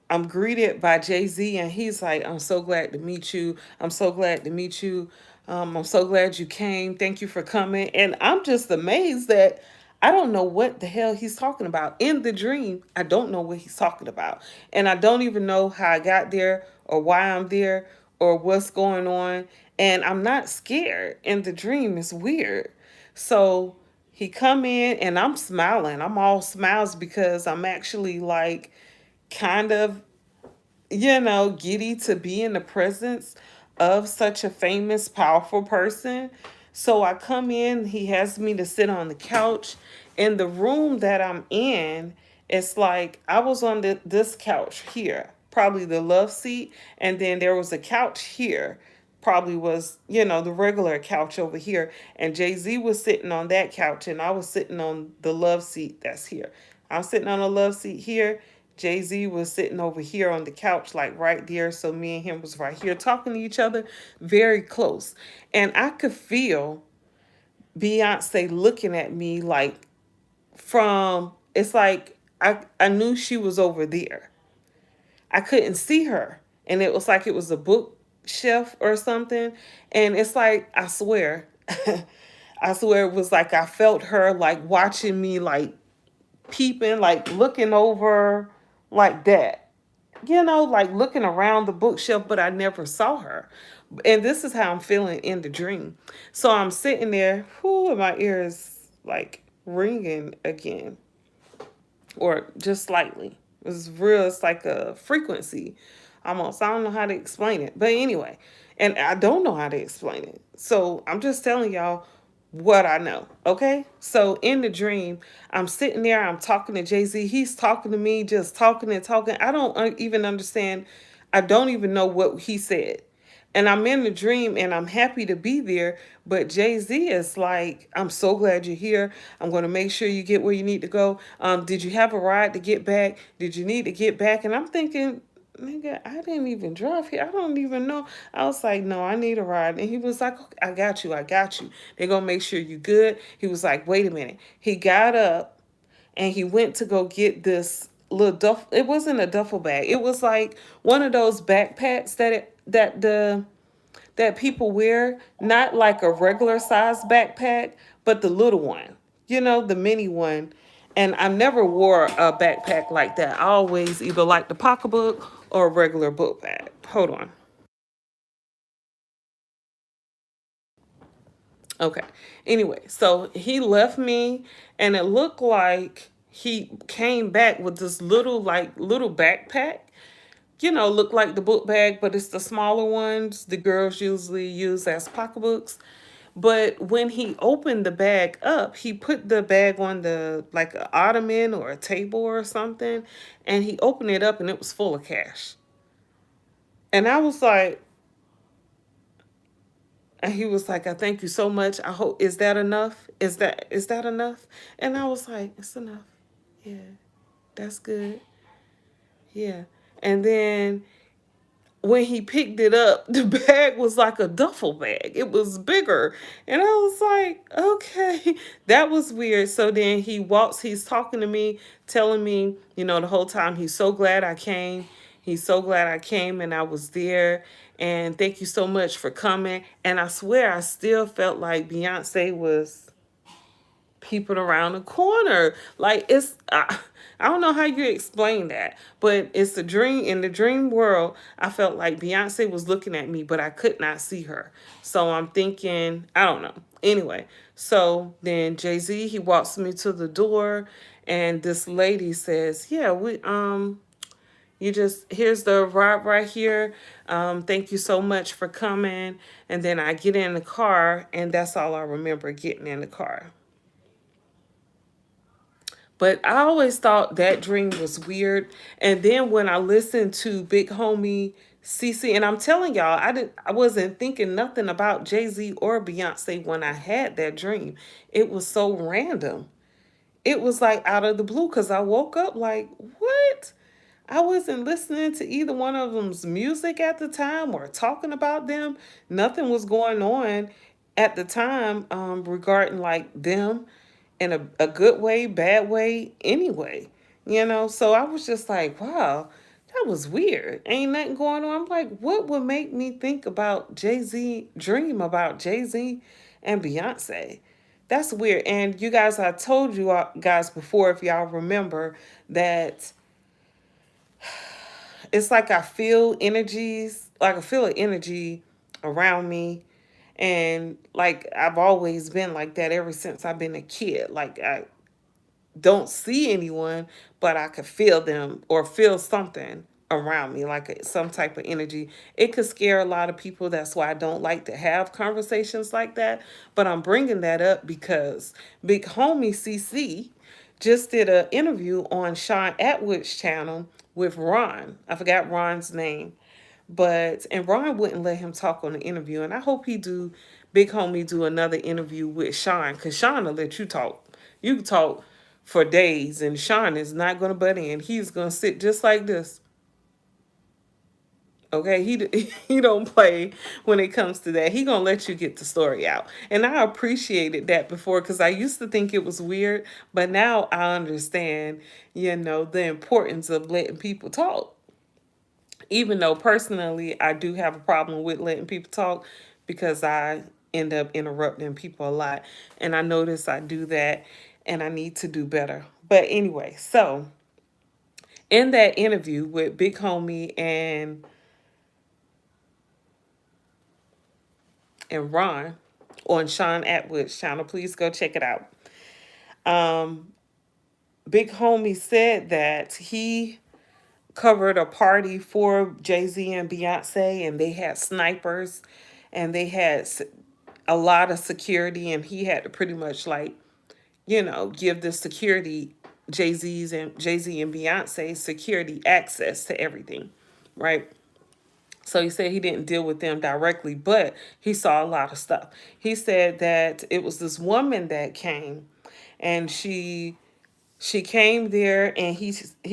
I'm greeted by Jay-Z, and he's like, I'm so glad to meet you. I'm so glad to meet you. I'm so glad you came. Thank you for coming. And I'm just amazed that I don't know what the hell he's talking about. In the dream, I don't know what he's talking about. And I don't even know how I got there or why I'm there or what's going on. And I'm not scared in the dream. It's weird. So he come in and I'm smiling. I'm all smiles because I'm actually like kind of, giddy to be in the presence of such a famous, powerful person. So I come in, he has me to sit on the couch. In the room that I'm in, it's like I was on this couch here, probably the love seat, and then there was a couch here. Probably was, the regular couch over here. And Jay-Z was sitting on that couch, and I was sitting on the love seat that's here. I'm sitting on a love seat here. Jay-Z was sitting over here on the couch, like right there. So me and him was right here talking to each other very close. And I could feel Beyonce looking at me like it's like I knew she was over there. I couldn't see her. And it was like it was a bookshelf or something. And it's like, I swear, I swear it was like I felt her like watching me, like peeping, like looking over like that. Like looking around the bookshelf, but I never saw her. And this is how I'm feeling in the dream. So I'm sitting there, whoo, and my ears like ringing again, or just slightly. It's real, it's like a frequency almost. I don't know how to explain it. But anyway, and I don't know how to explain it. So I'm just telling y'all what I know. Okay. So in the dream, I'm sitting there, I'm talking to Jay-Z. He's talking to me, just talking and talking. I don't even understand. I don't even know what he said. And I'm in the dream and I'm happy to be there. But Jay-Z is like, I'm so glad you're here. I'm going to make sure you get where you need to go. Did you have a ride to get back? Did you need to get back? And I'm thinking, nigga, I didn't even drive here. I don't even know. I was like, no, I need a ride. And he was like, okay, I got you. I got you. They're going to make sure you're good. He was like, wait a minute. He got up and he went to go get this little duff. It wasn't a duffel bag. It was like one of those backpacks that people wear, not like a regular size backpack, but the little one, the mini one. And I never wore a backpack like that. I always either like the pocketbook or a regular book bag. Hold on. Okay. Anyway, so he left me and it looked like he came back with this little backpack. Look like the book bag, but it's the smaller ones the girls usually use as pocketbooks. But when he opened the bag up, he put the bag on the like an ottoman or a table or something, and he opened it up and it was full of cash. And I was like, and he was like, I thank you so much. I hope, is that enough? Is that enough? And I was like, it's enough. Yeah, that's good. Yeah. And then when he picked it up, the bag was like a duffel bag. It was bigger. And I was like, okay, that was weird. So then he's talking to me, telling me, the whole time, he's so glad I came. He's so glad I came and I was there. And thank you so much for coming. And I swear I still felt like Beyonce was peeping around the corner. Like I don't know how you explain that, but it's a dream. In the dream world, I felt like Beyonce was looking at me, but I could not see her. So I'm thinking, I don't know. Anyway, so then Jay-Z, he walks me to the door and this lady says, yeah, You just, here's the right here. Thank you so much for coming. And then I get in the car, and that's all I remember, getting in the car. But I always thought that dream was weird. And then when I listened to Big Homie CC, and I'm telling y'all, I wasn't thinking nothing about Jay-Z or Beyonce when I had that dream. It was so random. It was like out of the blue, because I woke up like, what? I wasn't listening to either one of them's music at the time or talking about them. Nothing was going on at the time, regarding like them, in a good way, bad way, anyway. So I was just like, wow, that was weird. Ain't nothing going on. I'm like, what would make me think about Jay-Z, dream about Jay-Z and Beyonce? That's weird. And you guys, I told you guys before, if y'all remember, that it's like I feel energies, like I feel an energy around me. And like I've always been like that ever since I've been a kid. Like I don't see anyone, but I could feel them or feel something around me, like some type of energy. It could scare a lot of people. That's why I don't like to have conversations like that. But I'm bringing that up because Big Homie CC just did an interview on Sean Atwood's channel with Ron. I forgot Ron's name. And Ron wouldn't let him talk on the interview. And I hope Big Homie do another interview with Sean, because Sean will let you talk. You can talk for days, and Sean is not going to butt in. He's going to sit just like this. Okay, he don't play when it comes to that. He gonna let you get the story out, and I appreciated that before, because I used to think it was weird, but now I understand, the importance of letting people talk. Even though personally I do have a problem with letting people talk, because I end up interrupting people a lot, and I notice I do that, and I need to do better. But anyway, so in that interview with Big Homie and Ron on Sean Atwood's channel, please go check it out. Big Homie said that he covered a party for Jay-Z and Beyonce, and they had snipers, and they had a lot of security, and he had to pretty much like, give the security, Jay-Z and Beyonce security access to everything, right? So he said he didn't deal with them directly, but he saw a lot of stuff. He said that it was this woman that came, and she came there, and he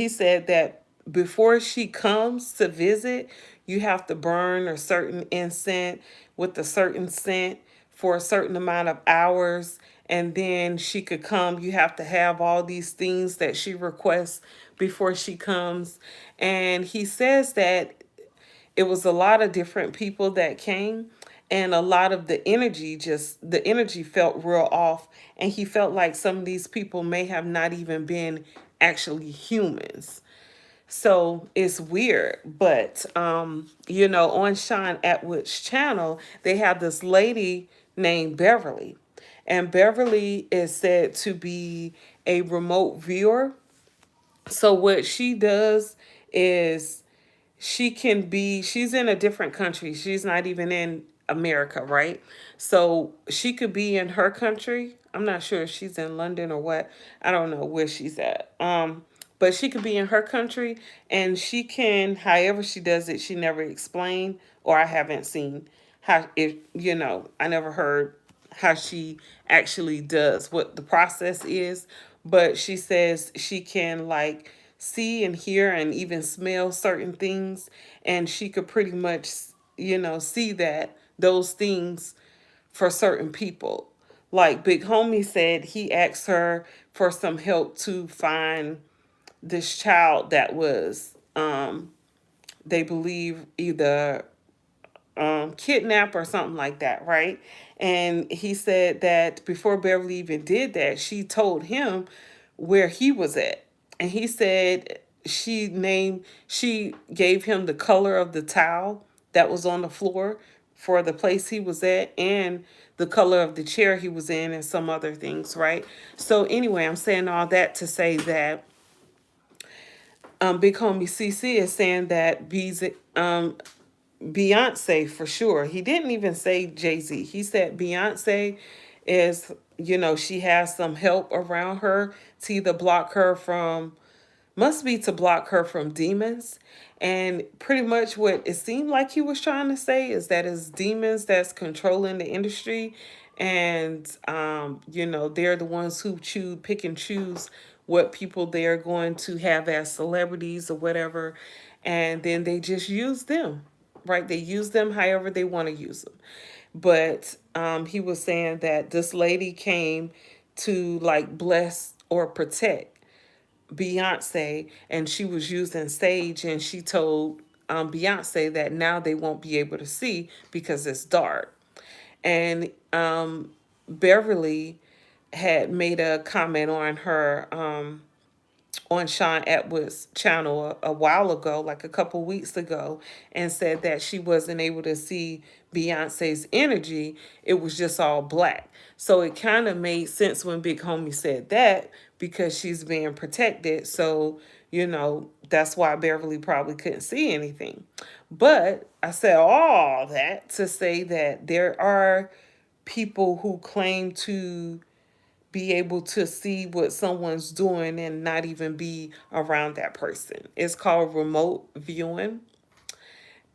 said that before she comes to visit, you have to burn a certain incense with a certain scent for a certain amount of hours, and then she could come. You have to have all these things that she requests before she comes. And he says that it was a lot of different people that came, and a lot of the energy felt real off, and he felt like some of these people may have not even been actually humans. So it's weird. But on Sean Atwood's channel, they have this lady named Beverly, and Beverly is said to be a remote viewer. So what she does is, she's in a different country. She's not even in America, right? So she could be in her country. I'm not sure if she's in London or what. I don't know where she's at. But she could be in her country, and she can, however she does it, she never explained, or I haven't seen how, if I never heard how she actually does, what the process is. But she says she can like see and hear and even smell certain things, and she could pretty much see that those things for certain people. Like Big Homie said, he asked her for some help to find this child that was, they believe, either kidnap or something like that, right? And he said that before Beverly even did that, she told him where he was at. And he said she gave him the color of the towel that was on the floor for the place he was at, and the color of the chair he was in, and some other things, right? So anyway, I'm saying all that to say that Big homie CC is saying that Beyonce for sure. He didn't even say Jay-Z. He said Beyonce is, she has some help around her to either block her from, must be to block her from demons. And pretty much what it seemed like he was trying to say is that it's demons that's controlling the industry. And, they're the ones who pick and choose what people they're going to have as celebrities or whatever. And then they just use them, right? They use them however they want to use them. But he was saying that this lady came to like bless or protect Beyonce, and she was using sage, and she told Beyonce that now they won't be able to see because it's dark. And Beverly had made a comment on her on Sean Atwood's channel a while ago, like a couple weeks ago, and said that she wasn't able to see Beyonce's energy. It was just all black. So it kind of made sense when Big Homie said that because she's being protected. So, that's why Beverly probably couldn't see anything. But I said all that to say that there are people who claim to be able to see what someone's doing and not even be around that person. It's called remote viewing.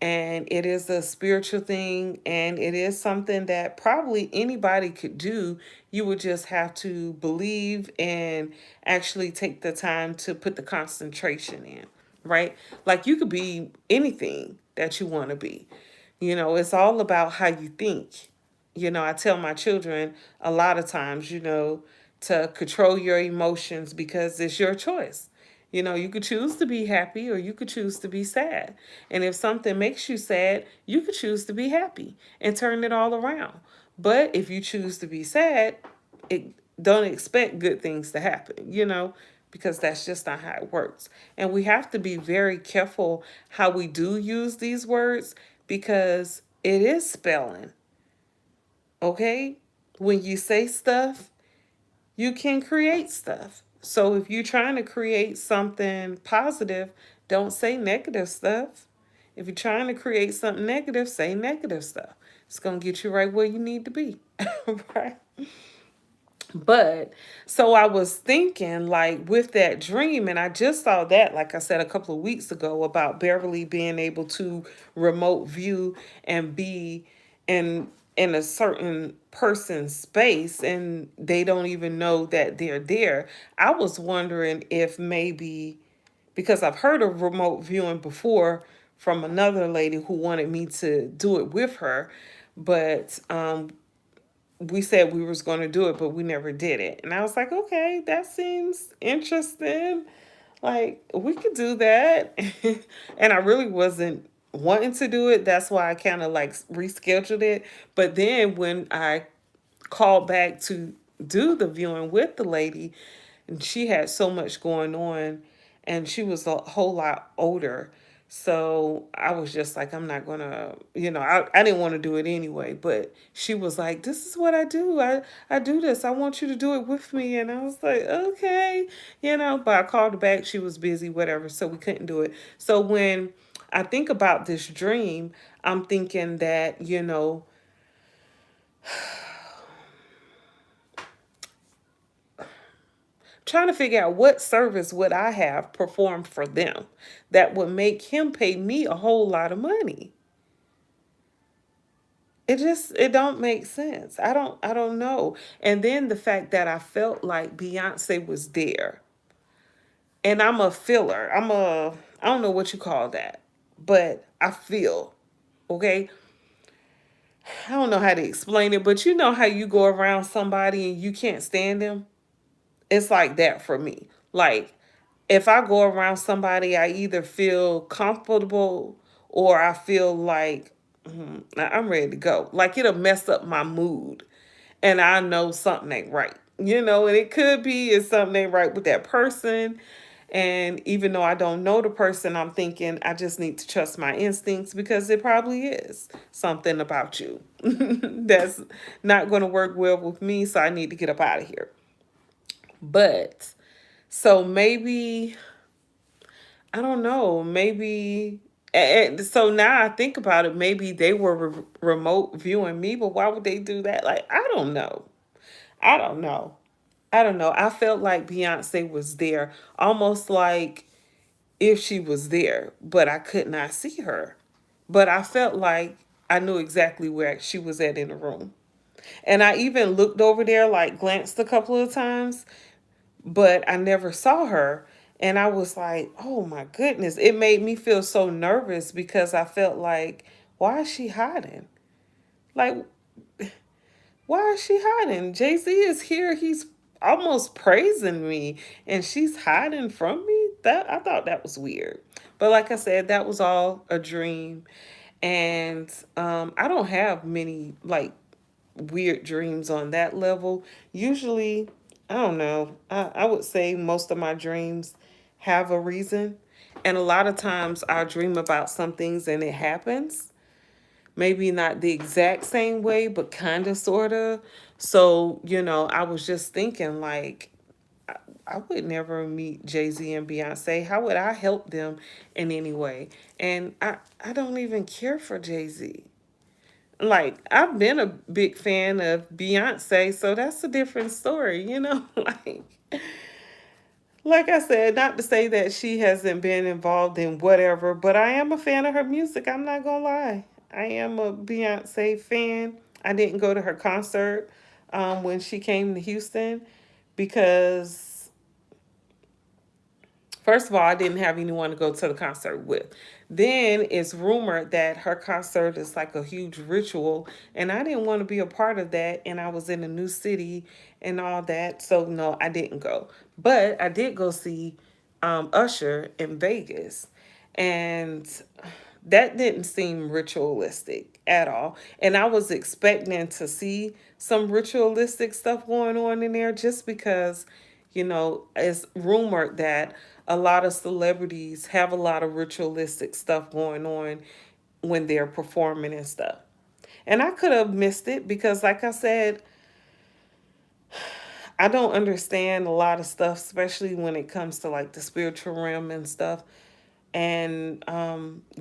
And it is a spiritual thing, and it is something that probably anybody could do. You would just have to believe and actually take the time to put the concentration in, right? Like you could be anything that you want to be. It's all about how you think. I tell my children a lot of times, to control your emotions because it's your choice. You could choose to be happy or you could choose to be sad. And if something makes you sad, you could choose to be happy and turn it all around. But if you choose to be sad, it don't expect good things to happen, because that's just not how it works. And we have to be very careful how we do use these words because it is spelling. Okay? When you say stuff, you can create stuff. So if you're trying to create something positive, don't say negative stuff. If you're trying to create something negative, say negative stuff. It's going to get you right where you need to be. Right? But so I was thinking, like, with that dream, and I just saw that, like I said, a couple of weeks ago about Beverly being able to remote view and be in a certain person's space and they don't even know that they're there. I was wondering if maybe, because I've heard of remote viewing before from another lady who wanted me to do it with her, but we said we was going to do it, but we never did it. And I was like, okay, that seems interesting. Like, we could do that. And I really wasn't wanting to do it. That's why I kind of like rescheduled it. But then when I called back to do the viewing with the lady, and she had so much going on, and she was a whole lot older. So I was just like, I'm not gonna, I didn't want to do it anyway. But she was like, this is what I do. I do this. I want you to do it with me. And I was like, okay, but I called her back. She was busy, whatever. So we couldn't do it. So when I think about this dream, I'm thinking that, trying to figure out what service would I have performed for them that would make him pay me a whole lot of money. It don't make sense. I don't know. And then the fact that I felt like Beyonce was there. And I'm a filler. I don't know what you call that, but I feel, okay? I don't know how to explain it, but you know how you go around somebody and you can't stand them? It's like that for me. Like, if I go around somebody, I either feel comfortable or I feel like I'm ready to go. Like, it'll mess up my mood. And I know something ain't right. And it could be it's something ain't right with that person. And even though I don't know the person, I'm thinking I just need to trust my instincts because it probably is something about you that's not going to work well with me. So I need to get up out of here. But so maybe I don't know, maybe. And so now I think about it, maybe they were remote viewing me, but why would they do that? Like, I don't know. I don't know. I don't know. I felt like Beyonce was there, almost like if she was there, but I could not see her. But I felt like I knew exactly where she was at in the room. And I even looked over there, like glanced a couple of times, but I never saw her. And I was like, oh my goodness. It made me feel so nervous because I felt like, why is she hiding? Like, why is she hiding? Jay-Z is here. He's almost praising me and she's hiding from me. That I thought that was weird. But like I said, that was all a dream. And I don't have many like weird dreams on that level. Usually, I don't know. I would say most of my dreams have a reason. And a lot of times I dream about some things and it happens. Maybe not the exact same way, but kind of, sort of. So, I was just thinking, like, I would never meet Jay-Z and Beyonce. How would I help them in any way? And I don't even care for Jay-Z. Like, I've been a big fan of Beyonce, so that's a different story. Like I said, not to say that she hasn't been involved in whatever, but I am a fan of her music. I'm not gonna lie. I am a Beyonce fan. I didn't go to her concert when she came to Houston because, first of all, I didn't have anyone to go to the concert with. Then it's rumored that her concert is like a huge ritual, and I didn't want to be a part of that. And I was in a new city and all that, so no, I didn't go. But I did go see Usher in Vegas, and that didn't seem ritualistic at all. And I was expecting to see some ritualistic stuff going on in there just because, it's rumored that a lot of celebrities have a lot of ritualistic stuff going on when they're performing and stuff. And I could have missed it because, like I said, I don't understand a lot of stuff, especially when it comes to like the spiritual realm and stuff. And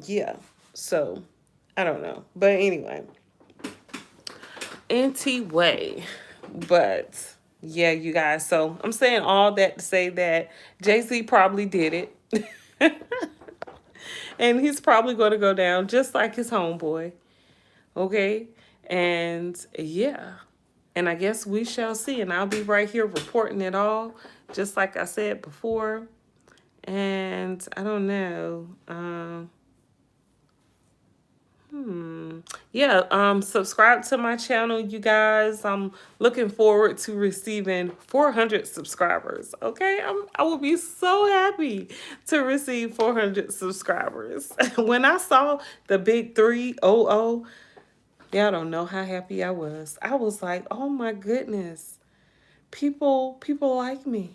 yeah, so I don't know. But anyway, anyway, but yeah, you guys. So I'm saying all that to say that Jay-Z probably did it. And he's probably going to go down just like his homeboy. Okay? And yeah. And I guess we shall see. And I'll be right here reporting it all, just like I said before. And I don't know. Yeah, subscribe to my channel, you guys. I'm looking forward to receiving 400 subscribers. Okay, I will be so happy to receive 400 subscribers. When I saw the big 300, y'all don't know how happy I was. I was like, oh my goodness, people like me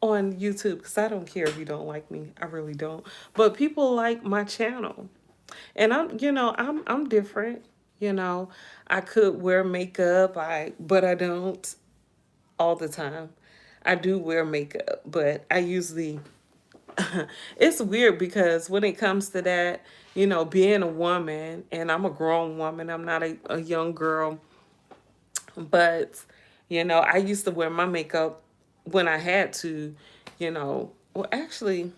on YouTube, because I don't care if you don't like me. I really don't. But people like my channel. And I'm different. I could wear makeup, but I don't all the time. I do wear makeup, but I usually it's weird because when it comes to that, being a woman, and I'm a grown woman, I'm not a young girl, but I used to wear my makeup when I had to, well, actually,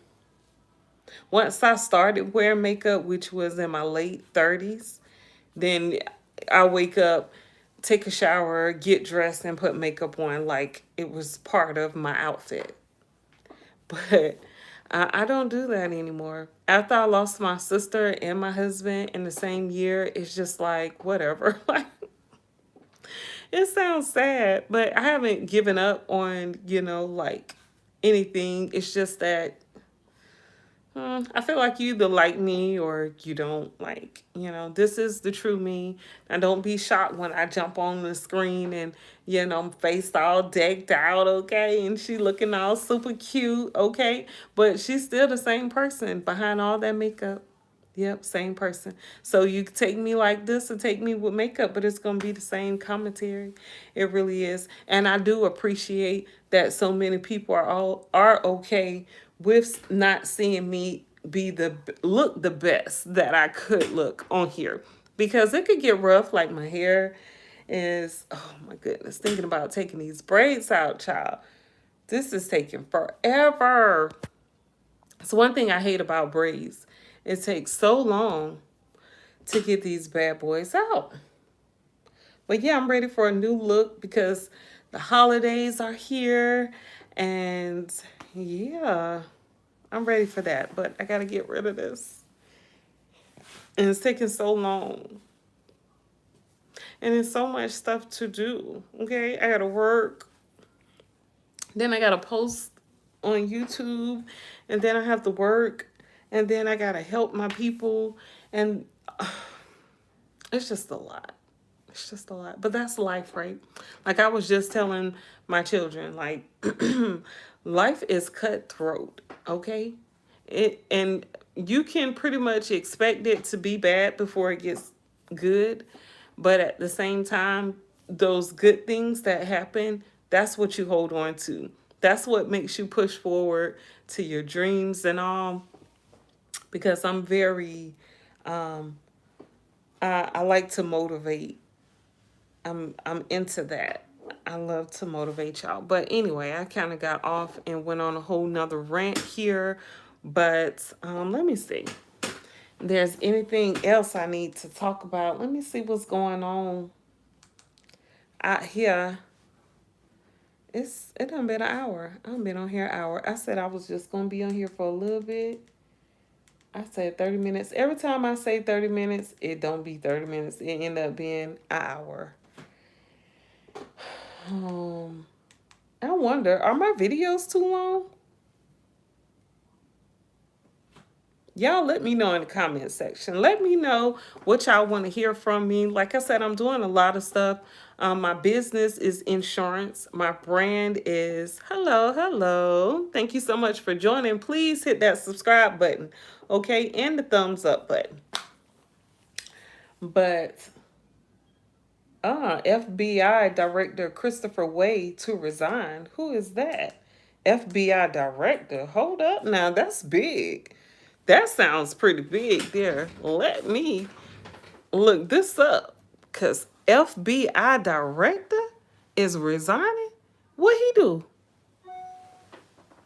once I started wearing makeup, which was in my late 30s, then I wake up, take a shower, get dressed, and put makeup on like it was part of my outfit. But I don't do that anymore. After I lost my sister and my husband in the same year, it's just like, whatever. Like, it sounds sad, but I haven't given up on, like anything. It's just that I feel like you either like me or you don't. Like, this is the true me. And don't be shocked when I jump on the screen and, I'm faced all decked out, okay? And she looking all super cute, okay? But she's still the same person behind all that makeup. Yep, same person. So you can take me like this and take me with makeup, but it's going to be the same commentary. It really is. And I do appreciate that so many people are okay with not seeing me look the best that I could look on here, because it could get rough. Like my hair is, oh my goodness, thinking about taking these braids out, child. This is taking forever. It's one thing I hate about braids. It takes so long to get these bad boys out. But yeah, I'm ready for a new look because the holidays are here, and yeah, I'm ready for that. But I gotta get rid of this. And it's taking so long. And there's so much stuff to do. Okay, I gotta work. Then I gotta post on YouTube, and then I have to work, and then I gotta help my people, and it's just a lot. It's just a lot. But that's life, right? Like I was just telling my children, like life is cutthroat, okay? And you can pretty much expect it to be bad before it gets good. But at the same time, those good things that happen, that's what you hold on to. That's what makes you push forward to your dreams and all. Because I'm very, I like to motivate. I'm into that. I love to motivate y'all. But anyway, I kind of got off and went on a whole nother rant here. But let me see. There's anything else I need to talk about. Let me see what's going on out here. It done been an hour. I've been on here an hour. I said I was just gonna be on here for a little bit. I said 30 minutes. Every time I say 30 minutes, it don't be 30 minutes. It end up being an hour. I wonder, are my videos too long? Y'all let me know in the comment section. Let me know what y'all want to hear from me. Like I said, I'm doing a lot of stuff. My business is insurance. My brand is hello. Thank you so much for joining. Please hit that subscribe button, okay? And the thumbs up button. But FBI Director Christopher Wray to resign. Who is that? FBI Director. Hold up now. That's big. That sounds pretty big there. Let me look this up. Because FBI Director is resigning? What he do?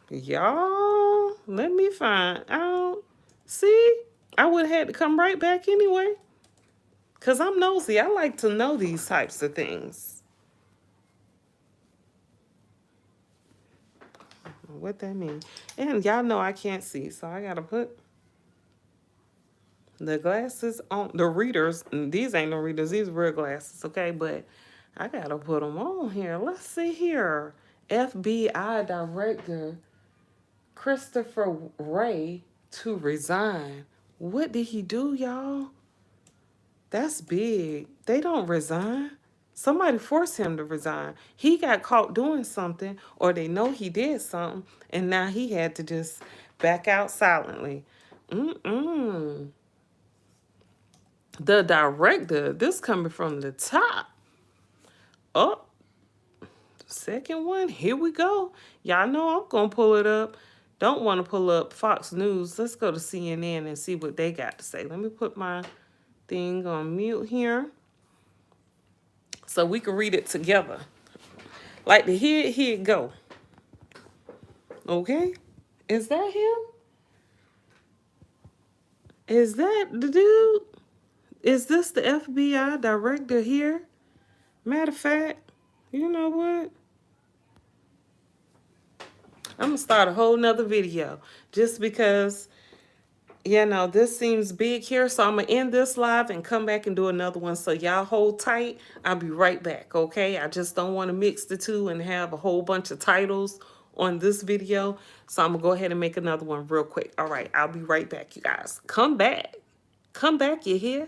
Y'all, let me find out. See? I would have had to come right back anyway. Because I'm nosy. I like to know these types of things. What that mean? And y'all know I can't see, so I got to put the glasses on. The readers, these ain't no readers. These real glasses, okay? But I got to put them on here. Let's see here. FBI Director Christopher Wray to resign. What did he do, y'all? That's big. They don't resign. Somebody forced him to resign. He got caught doing something, or they know he did something, and now he had to just back out silently. The director, this coming from the top. Oh, second one. Here we go. Y'all know I'm going to pull it up. Don't want to pull up Fox News. Let's go to CNN and see what they got to say. Let me put my thing on mute here so we can read it together. Like to hear it go. Okay? Is that him? Is that the dude? Is this the FBI director here? Matter of fact, you know what? I'm going to start a whole nother video just because, you know, this seems big here. So I'm going to end this live and come back and do another one. So y'all hold tight. I'll be right back, okay? I just don't want to mix the two and have a whole bunch of titles on this video. So I'm going to go ahead and make another one real quick. All right, I'll be right back, you guys. Come back. Come back, you hear?